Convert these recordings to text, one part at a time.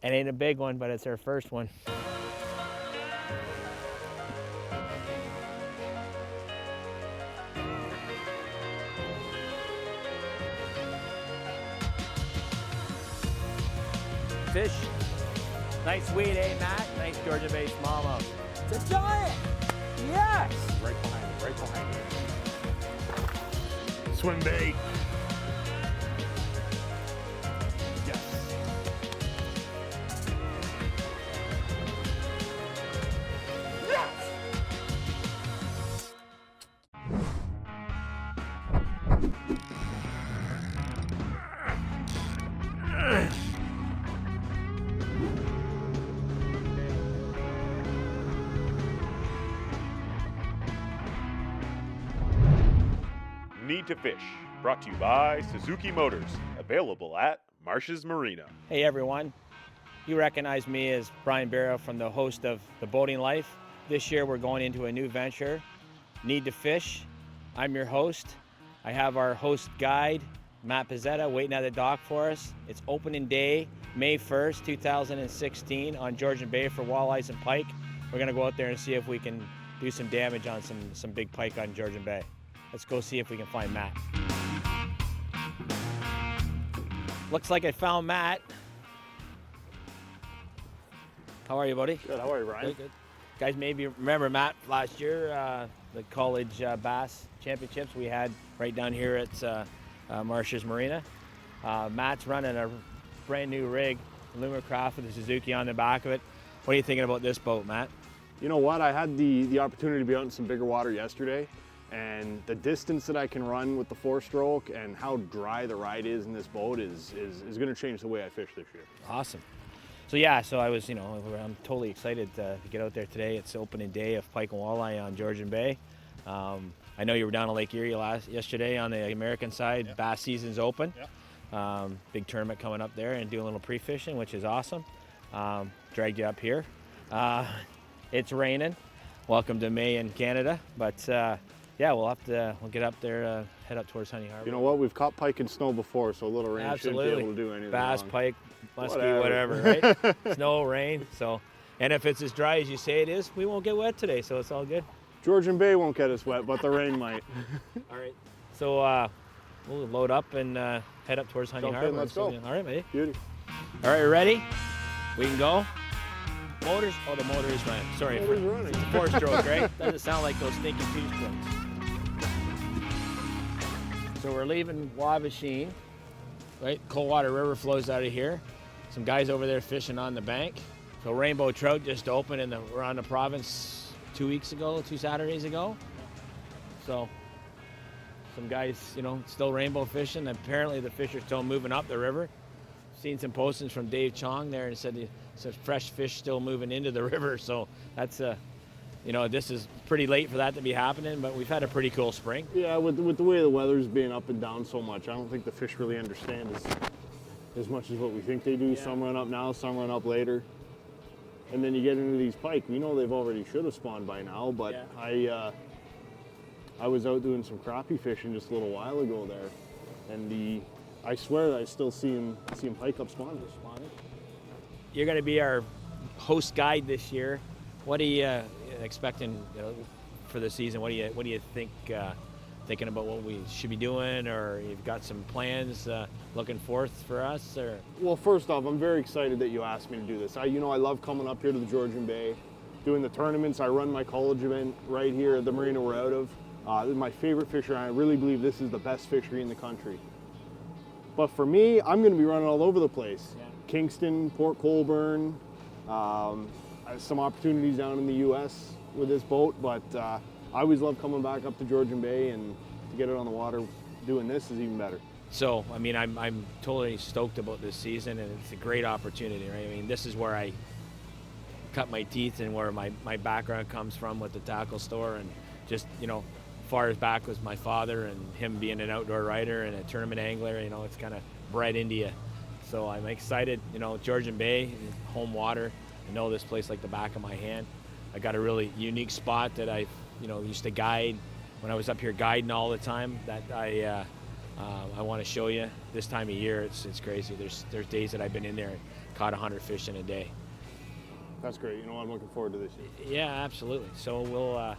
It ain't a big one, but it's our first one. Fish. Nice weed, eh, Matt? Nice Georgian Bay smallmouth. It's a giant! Yes! Right behind you, right behind you. Swim bait. Yes. Yes! Need to Fish, brought to you by Suzuki Motors, available at Marsh's Marina. Hey everyone, you recognize me as Brian Berriault from the host of The Boating Life. This year we're going into a new venture, Need to Fish. I'm your host. I have our host guide, Matt Pezzetta, waiting at the dock for us. It's opening day, May 1st, 2016 on Georgian Bay for walleyes and pike. We're gonna go out there and see if we can do some damage on some big pike on Georgian Bay. Let's go see if we can find Matt. Looks like I found Matt. How are you, buddy? Good, how are you, Ryan? Good, good. Guys, maybe remember Matt last year, the college bass championships we had right down here at Marsh's Marina. Matt's running a brand new rig, Lumicraft with a Suzuki on the back of it. What are you thinking about this boat, Matt? You know what, I had the opportunity to be out in some bigger water yesterday, and the distance that I can run with the 4-stroke and how dry the ride is in this boat is going to change the way I fish this year. Awesome. So yeah, so I was, I'm totally excited to get out there today. It's opening day of pike and walleye on Georgian Bay. I know you were down at Lake Erie yesterday on the American side. Yeah. Bass season's open. Yeah. Big tournament coming up there and doing a little pre-fishing, which is awesome. Dragged you up here. It's raining. Welcome to May in Canada, but yeah, we'll get up there, head up towards Honey Harbor. You know what? We've caught pike in snow before, so a little rain Absolutely. shouldn't be able to do anything Bass, wrong. pike, muskie, whatever, right? Snow, rain. So, and if it's as dry as you say it is, we won't get wet today, so it's all good. Georgian Bay won't get us wet, but the rain might. All right. So we'll load up and head up towards Honey Jump Harbor. in, let's go. All right, buddy. Beauty. All right, ready? We can go. Motors. Oh, the motor is running. Sorry. Motor's running. It's a 4-stroke, right? Doesn't sound like those stinking 2-strokes. So we're leaving Wabashine, right? Coldwater River flows out of here. Some guys over there fishing on the bank. So rainbow trout just opened we're on the province 2 Saturdays ago. So some guys, still rainbow fishing. Apparently the fish are still moving up the river. Seen some postings from Dave Chong there and said fresh fish still moving into the river. So that's this is pretty late for that to be happening, but we've had a pretty cool spring. Yeah, with the way the weather's being up and down so much, I don't think the fish really understand as much as what we think they do. Yeah. Some run up now, some run up later. And then you get into these pike. We know they've already should have spawned by now, but yeah. I was out doing some crappie fishing just a little while ago there, and I swear I still see him pike up spawning. You're going to be our host guide this year. What are you expecting for the season? What do you think? Thinking about what we should be doing, or you've got some plans looking forth for us? Or well, first off, I'm very excited that you asked me to do this. I love coming up here to the Georgian Bay, doing the tournaments. I run my college event right here at the marina we're out of. This is my favorite fishery. I really believe this is the best fishery in the country. But for me, I'm going to be running all over the place. Yeah. Kingston, Port Colborne, some opportunities down in the U.S. with this boat, but I always love coming back up to Georgian Bay, and to get it on the water doing this is even better. So, I'm totally stoked about this season, and it's a great opportunity, right? This is where I cut my teeth and where my background comes from with the tackle store, and just, far as back was my father and him being an outdoor rider and a tournament angler, it's kind of bred into you. So I'm excited, Georgian Bay, home water. I know this place like the back of my hand. I got a really unique spot that I, used to guide when I was up here guiding all the time, that I I want to show you. This time of year, it's crazy. There's days that I've been in there and caught 100 fish in a day. That's great. You know, I'm looking forward to this year. Yeah, absolutely. So we'll,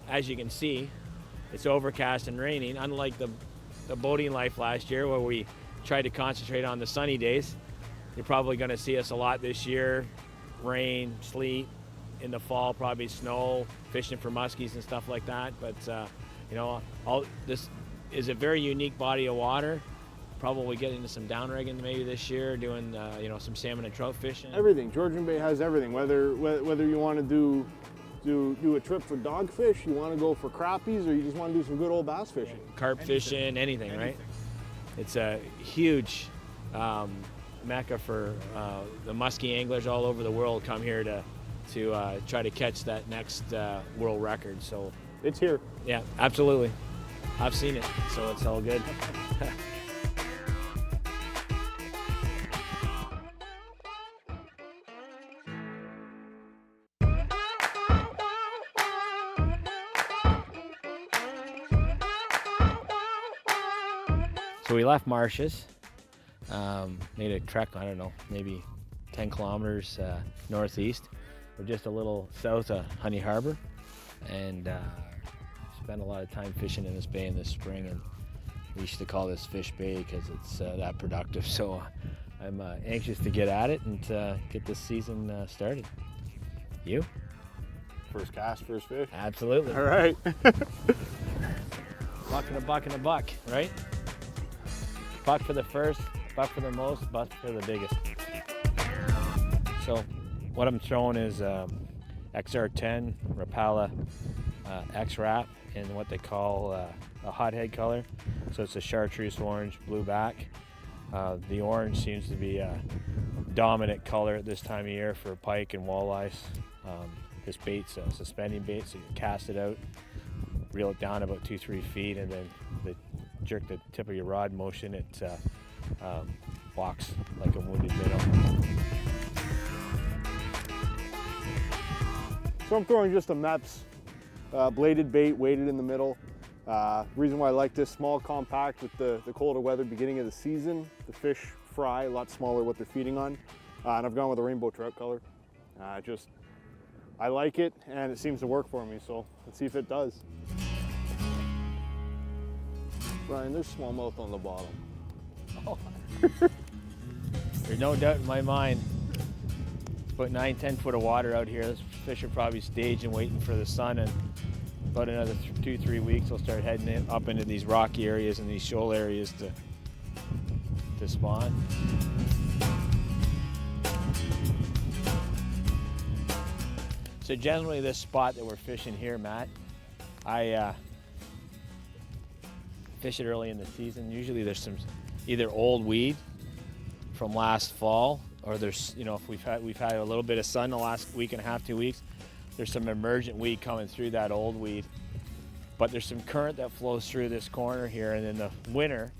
as you can see, it's overcast and raining. Unlike the boating life last year where we tried to concentrate on the sunny days, you're probably going to see us a lot this year. Rain, sleet, in the fall probably snow, fishing for muskies and stuff like that. But you know, this is a very unique body of water. Probably getting into some downrigging maybe this year, doing you know, some salmon and trout fishing. Everything. Georgian Bay has everything. Whether you want to do a trip for dogfish, you want to go for crappies, or you just want to do some good old bass fishing. Carp fishing, anything, right? It's a huge mecca for the muskie anglers all over the world. Come here to try to catch that next world record. So it's here. Yeah, absolutely. I've seen it, so it's all good. So we left Marshes, made a trek, I don't know, maybe 10 kilometers northeast. We're just a little south of Honey Harbor, and spent a lot of time fishing in this bay in the spring, and we used to call this Fish Bay because it's that productive. So I'm anxious to get at it and get this season started. You? First cast, first fish. Absolutely. All right. Buck and a buck and a buck, right? Buck for the first, buck for the most, buck for the biggest. So what I'm throwing is XR10 Rapala X-Wrap in what they call a hothead color. So it's a chartreuse orange, blue back. The orange seems to be a dominant color at this time of year for pike and walleyes. This bait's a suspending bait, so you cast it out, reel it down about 2-3 feet, and then jerk the tip of your rod motion. It walks like a wounded minnow. So I'm throwing just a Mepps bladed bait, weighted in the middle. Reason why I like this, small, compact, with the colder weather beginning of the season. The fish fry a lot smaller what they're feeding on. And I've gone with a rainbow trout color. I like it, and it seems to work for me, so let's see if it does. Brian, there's smallmouth on the bottom. Oh. There's no doubt in my mind. It's about 9-10 foot of water out here. This fish are probably staging, waiting for the sun, and about another 2-3 weeks they'll start heading up into these rocky areas and these shoal areas to spawn. So generally this spot that we're fishing here, Matt, I fish it early in the season. Usually there's some either old weed from last fall, or there's, you know, if we've had a little bit of sun the last week and a half, 2 weeks, there's some emergent weed coming through that old weed. But there's some current that flows through this corner here, and in the winter,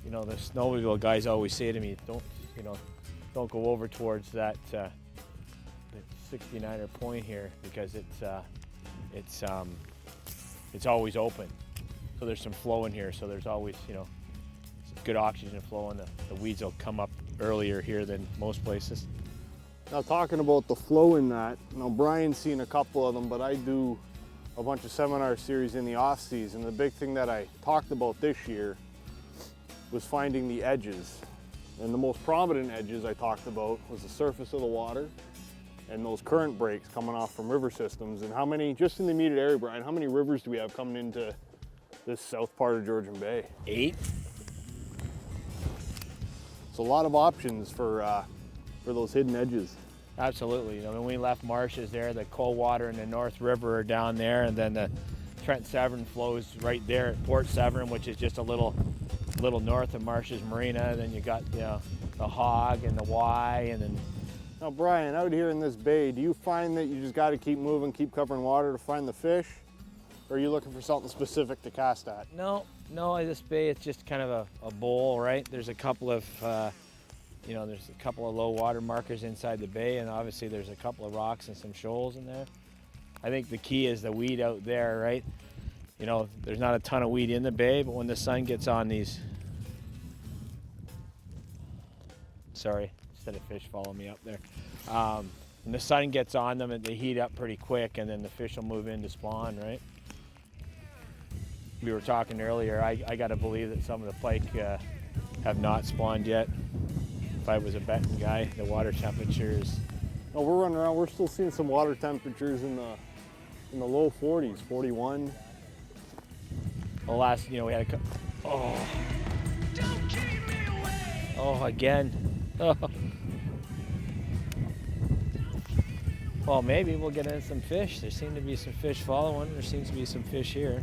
you know, the snowmobile guys always say to me, don't go over towards that the 69er point here, because it's always open. So there's some flow in here, so there's always, you know, good oxygen flow, and the weeds will come up earlier here than most places. Now, talking about the flow in that, you know, Brian's seen a couple of them, but I do a bunch of seminar series in the off season. The big thing that I talked about this year was finding the edges. And the most prominent edges I talked about was the surface of the water and those current breaks coming off from river systems. And how many, just in the immediate area, Brian, how many rivers do we have coming into this south part of Georgian Bay? 8. It's a lot of options for those hidden edges. Absolutely. You know, when we left Marshes there, the cold water and the North River are down there, and then the Trent Severn flows right there at Port Severn, which is just a little north of Marshes Marina. And then you got, you know, the Hog and the Y, and then. Now, Brian, out here in this bay, do you find that you just got to keep moving, keep covering water to find the fish? Or are you looking for something specific to cast at? No, this bay, it's just kind of a bowl, right? There's a couple of, you know, there's a couple of low water markers inside the bay, and obviously there's a couple of rocks and some shoals in there. I think the key is the weed out there, right? you know, there's not a ton of weed in the bay, but when the sun gets on these, sorry, instead of fish following me up there. When the sun gets on them, they heat up pretty quick, and then the fish will move in to spawn, right? We were talking earlier, I got to believe that some of the pike have not spawned yet. If I was a betting guy, the water temperatures. No, we're running around, we're still seeing some water temperatures in the low 40s, 41. The last, you know, we had a couple, oh, again. Oh. Well, maybe we'll get in some fish. There seem to be some fish following. There seems to be some fish here.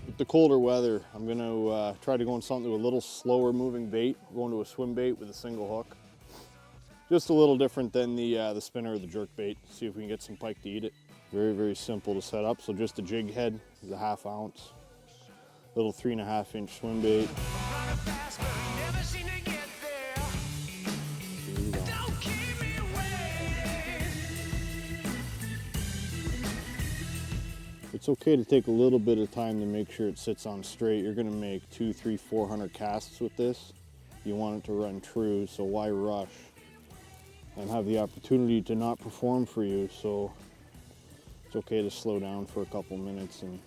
With the colder weather, I'm going to try to go on something with a little slower moving bait, going to a swim bait with a single hook. Just a little different than the spinner or the jerk bait. See if we can get some pike to eat it. Very, very simple to set up. So just a jig head is a 1/2 ounce. Little 3.5 inch swim bait. It's okay to take a little bit of time to make sure it sits on straight. You're gonna make 200, 300, 400 casts with this. You want it to run true, so why rush and have the opportunity to not perform for you? So it's okay to slow down for a couple minutes and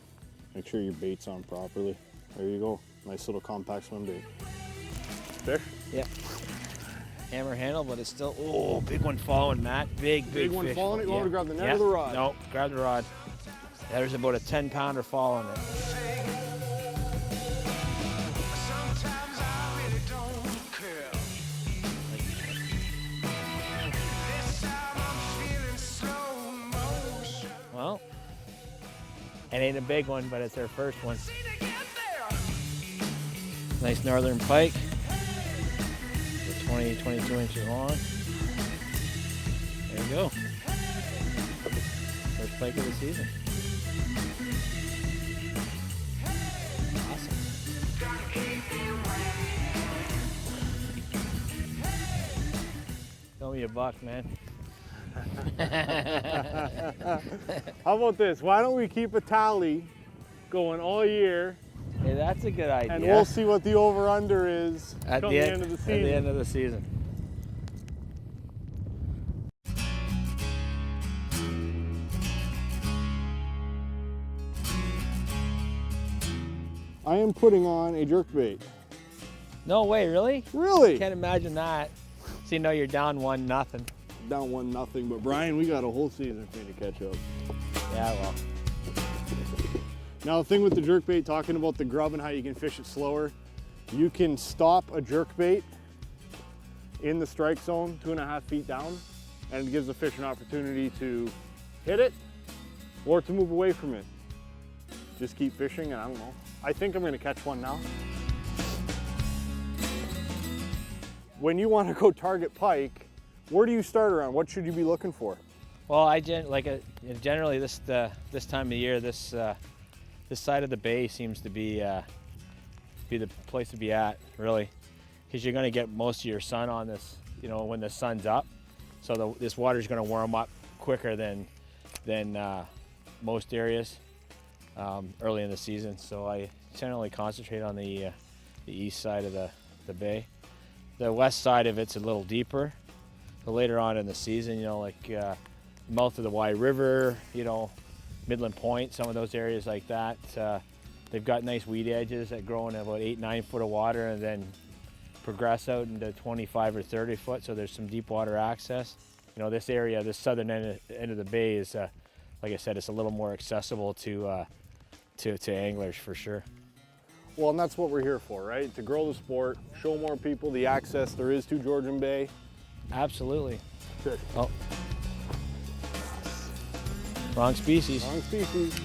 make sure your bait's on properly. There you go, nice little compact swim bait. Fish? Yeah. Hammer handle, but it's still, oh, big one following, Matt. Big one fish. following it? You want to grab the net or the rod? No, grab the rod. There's about a 10-pounder following it. Well, it ain't a big one, but it's our first one. Nice northern pike. 20, 22 inches long. There you go. First pike of the season. Awesome. Throw me a buck, man. How about this? Why don't we keep a tally going all year? Hey, that's a good idea. And we'll see what the over-under is at come the end of the season. At the end of the season. I am putting on a jerkbait. No way, really? Really? Can't imagine that. See, no, you're down 1-0. Down 1-0, but Brian, we got a whole season for you to catch up. Yeah, well. Now the thing with the jerkbait, talking about the grub and how you can fish it slower, you can stop a jerkbait in the strike zone 2.5 feet down, and it gives the fish an opportunity to hit it or to move away from it. Just keep fishing, and I don't know. I think I'm gonna catch one now. When you want to go target pike, where do you start around? What should you be looking for? Well, generally this time of year, this side of the bay seems to be the place to be at, really, because you're going to get most of your sun on this, you know, when the sun's up. So this water is going to warm up quicker than most areas early in the season. So I generally concentrate on the east side of the bay. The west side of it's a little deeper. But later on in the season, you know, like mouth of the Wye River, you know, Midland Point, some of those areas like that, they've got nice weed edges that grow in about 8-9 foot of water and then progress out into 25 or 30 foot. So there's some deep water access. You know, this area, this southern end of the bay is, like I said, it's a little more accessible to anglers for sure. Well, and that's what we're here for, right? To grow the sport, show more people the access there is to Georgian Bay. Absolutely. Good. Oh. Wrong species. Wrong species.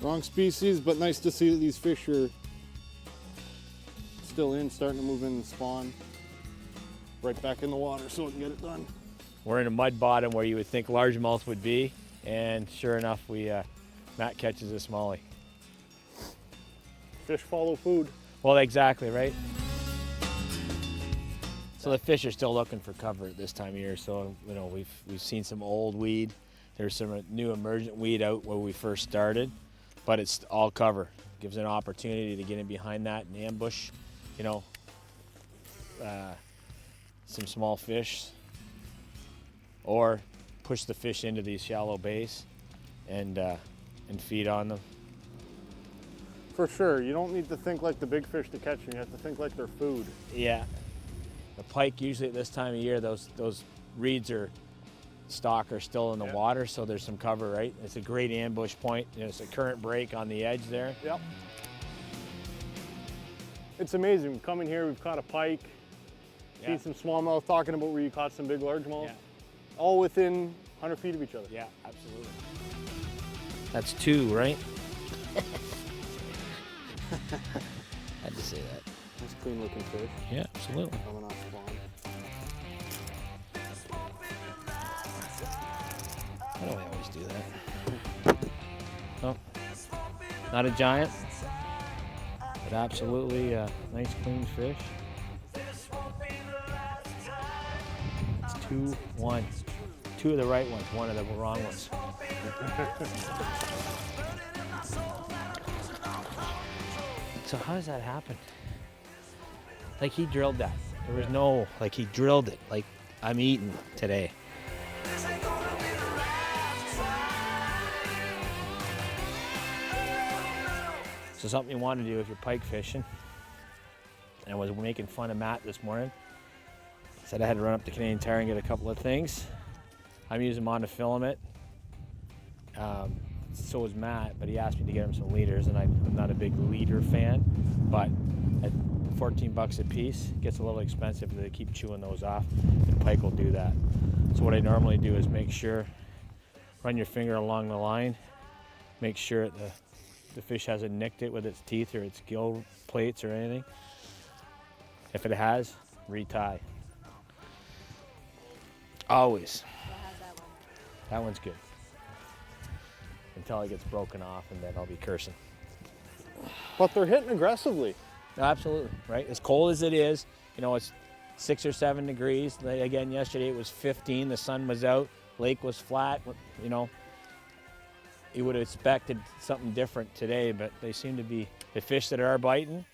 Wrong species, but nice to see that these fish are still in, starting to move in and spawn. Right back in the water so we can get it done. We're in a mud bottom where you would think largemouth would be, and sure enough, Matt catches a smallie. Fish follow food. Well, exactly, right? So the fish are still looking for cover at this time of year. So, you know, we've seen some old weed There's some new emergent weed out where we first started, but it's all cover. Gives an opportunity to get in behind that and ambush, you know, some small fish, or push the fish into these shallow bays and feed on them. For sure, you don't need to think like the big fish to catch them. You have to think like they're food. Yeah, the pike usually at this time of year, those reeds are stock are still in the water, so there's some cover, right? It's a great ambush point. There's a current break on the edge there. Yep. It's amazing. We come in here, we've caught a pike, seen some smallmouth, talking about where you caught some big largemouth. Yeah. All within 100 feet of each other. Yeah, absolutely. That's 2, right? Had to say that. Nice clean looking fish. Yeah, absolutely. Coming off spawn. Why do I always do that? Oh, not a giant, but absolutely a nice clean fish. It's 2-1. 2 of the right ones, 1 of the wrong ones. So how does that happen? Like he drilled that. There was no, like he drilled it. Like I'm eating today. So something you want to do if you're pike fishing. And I was making fun of Matt this morning. Said I had to run up to Canadian Tire and get a couple of things. I'm using monofilament. So is Matt, but he asked me to get him some leaders, and I'm not a big leader fan, but at 14 bucks a piece, it gets a little expensive to keep chewing those off, and pike will do that. So what I normally do is make sure, run your finger along the line, make sure the fish hasn't nicked it with its teeth or its gill plates or anything. If it has, retie. Always. That one's good. Until it gets broken off, and then I'll be cursing. But they're hitting aggressively. Absolutely, right? As cold as it is, you know, it's 6 or 7 degrees. Again, yesterday it was 15, the sun was out, lake was flat, you know. You would have expected something different today, but they seem to be, the fish that are biting,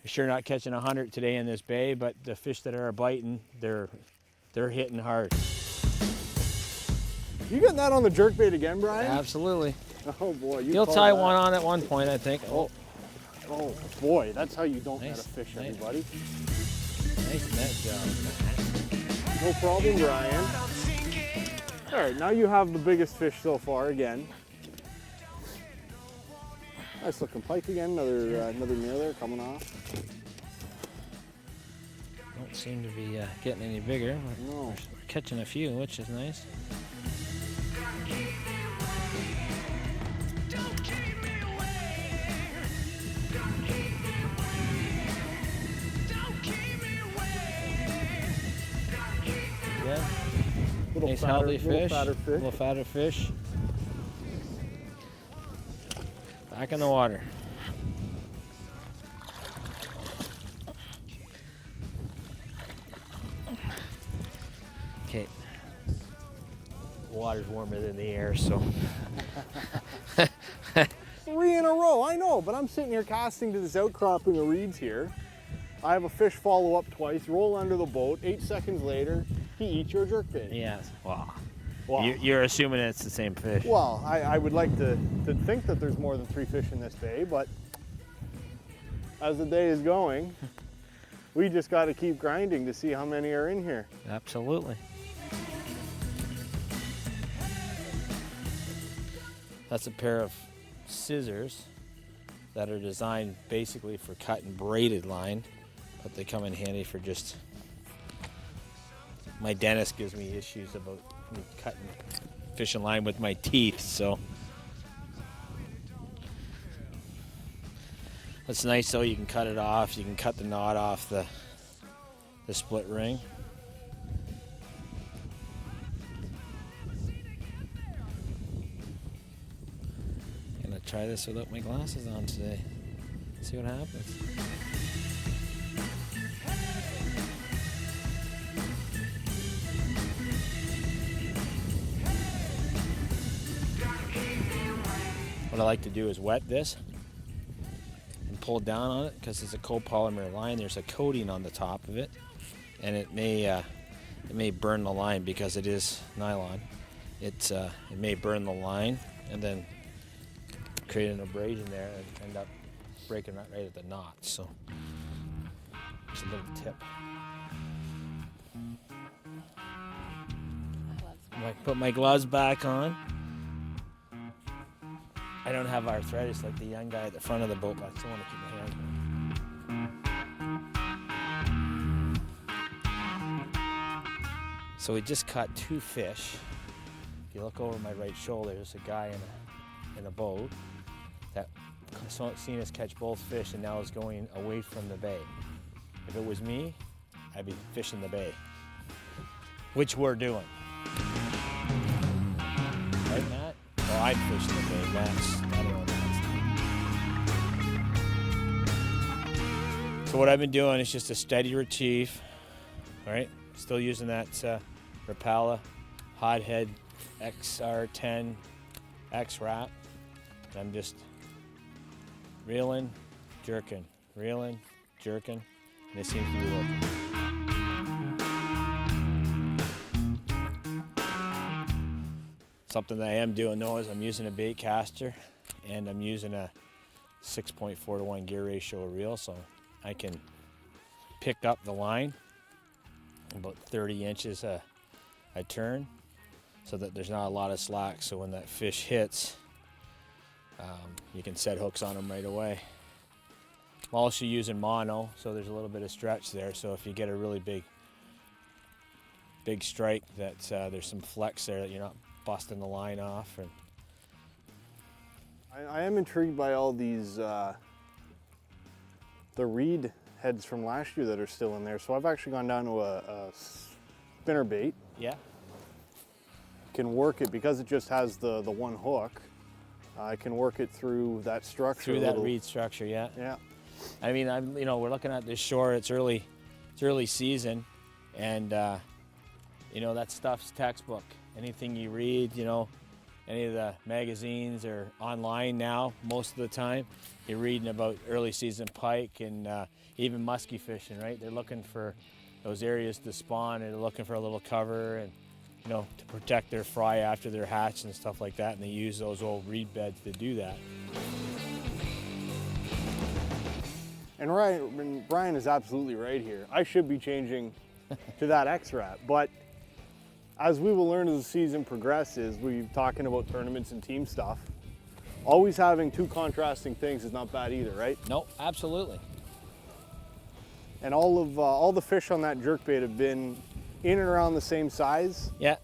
they're sure not catching 100 today in this bay, but the fish that are biting, they're hitting hard. You getting that on the jerkbait again, Brian? Absolutely. Oh boy, You'll tie one on at one point, I think. Oh boy, that's how you don't net a fish, everybody. Nice net job. No problem, Brian. All right, now you have the biggest fish so far again. Nice looking pike again. Another near there coming off. Don't seem to be getting any bigger. No. We're catching a few, which is nice. Yeah. Nice healthy fish. Little fatter fish. Back in the water. Okay. The water's warmer than the air, so. 3 in a row, I know, but I'm sitting here casting to this outcropping of reeds here. I have a fish follow up twice, roll under the boat, 8 seconds later, he eats your jerkbait. Yes. Wow. Wow. You're assuming it's the same fish. Well, I would like to think that there's more than 3 fish in this bay, but as the day is going, we just got to keep grinding to see how many are in here. Absolutely. That's a pair of scissors that are designed basically for cutting braided line, but they come in handy for just, my dentist gives me issues about me cutting fishing line with my teeth, so. That's nice though, you can cut it off, you can cut the knot off the split ring. Gonna try this without my glasses on today. See what happens. what I like to do is wet this and pull down on it because it's a copolymer line. There's a coating on the top of it, and it may burn the line because it is nylon. It may burn the line and then create an abrasion there and end up breaking right at the knot. So it's a little tip. I put my gloves back on. I don't have arthritis like the young guy at the front of the boat, but I still want to keep my hands moving. So we just caught 2 fish. If you look over my right shoulder, there's a guy in a boat that seen us catch both fish and now is going away from the bay. If it was me, I'd be fishing the bay, which we're doing. Right, Matt? Well, I'm fishing the bay. Matt's, I don't know Matt's. So what I've been doing is just a steady retrieve, all right? Still using that Rapala Hothead XR10 X wrap. I'm just reeling, jerking, and it seems to be working. Something that I am doing though is I'm using a bait caster and I'm using a 6.4-to-1 gear ratio reel, so I can pick up the line about 30 inches a turn so that there's not a lot of slack, so when that fish hits, you can set hooks on them right away. I'm also using mono, so there's a little bit of stretch there, so if you get a really big strike, that there's some flex there that you're not busting the line off. And I am intrigued by all these the reed heads from last year that are still in there. So I've actually gone down to a spinner bait. Yeah. Can work it because it just has the one hook. I can work it through that structure. Through that reed structure, yeah. Yeah. I mean, we're looking at this shore. It's early season, and that stuff's textbook. Anything you read, any of the magazines or online now, most of the time, you're reading about early season pike and even muskie fishing, right? They're looking for those areas to spawn, and they're looking for a little cover and, to protect their fry after they're hatched and stuff like that, and they use those old reed beds to do that. And Brian is absolutely right here. I should be changing to that X-Wrap, but as we will learn as the season progresses, we're talking about tournaments and team stuff. Always having 2 contrasting things is not bad either, right? No, absolutely. And all the fish on that jerkbait have been in and around the same size. Yeah.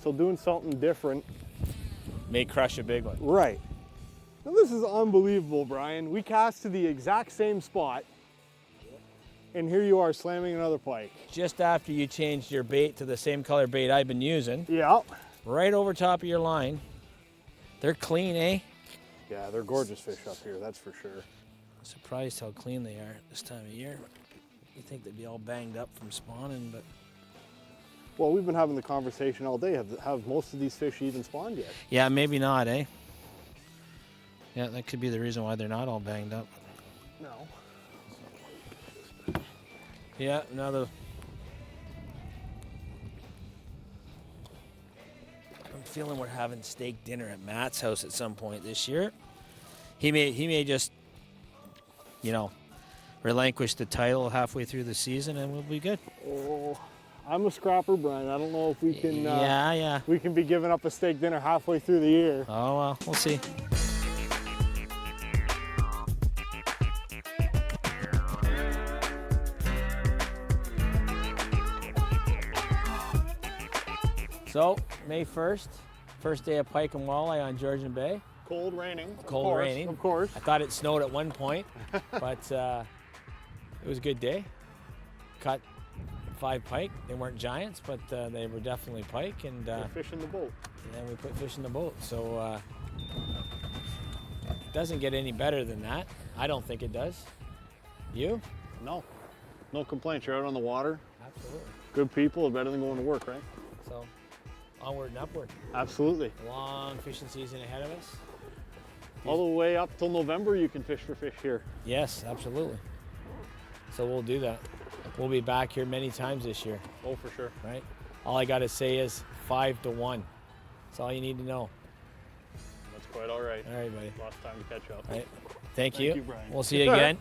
So doing something different may crush a big one. Right. Now this is unbelievable, Brian. We cast to the exact same spot, and here you are slamming another pike. Just after you changed your bait to the same color bait I've been using. Yeah. Right over top of your line. They're clean, eh? Yeah, they're gorgeous fish up here, that's for sure. I'm surprised how clean they are this time of year. You think they'd be all banged up from spawning, but... Well, we've been having the conversation all day. Have most of these fish even spawned yet? Yeah, maybe not, eh? Yeah, that could be the reason why they're not all banged up. No. Yeah, another. I'm feeling we're having steak dinner at Matt's house at some point this year. He may just, relinquish the title halfway through the season, and we'll be good. Oh, I'm a scrapper, Brian. I don't know if we can. Yeah. We can be giving up a steak dinner halfway through the year. Oh well, we'll see. So, May 1st, first day of pike and walleye on Georgian Bay. Cold raining. Cold raining. Of course. I thought it snowed at one point, but it was a good day. Caught 5 pike. They weren't giants, but they were definitely pike. And fish in the boat. And then we put fish in the boat. So it doesn't get any better than that. I don't think it does. You? No. No complaints. You're out on the water. Absolutely. Good people are better than going to work, right? So onward and upward. Absolutely. A long fishing season ahead of us. All the way up till November you can fish for fish here. Yes, absolutely. So we'll do that. We'll be back here many times this year. Oh, for sure. Right? All I got to say is 5-1. That's all you need to know. That's quite all right. All right, buddy. Lost time to catch up. All right. Thank you. You, Brian. We'll see you again.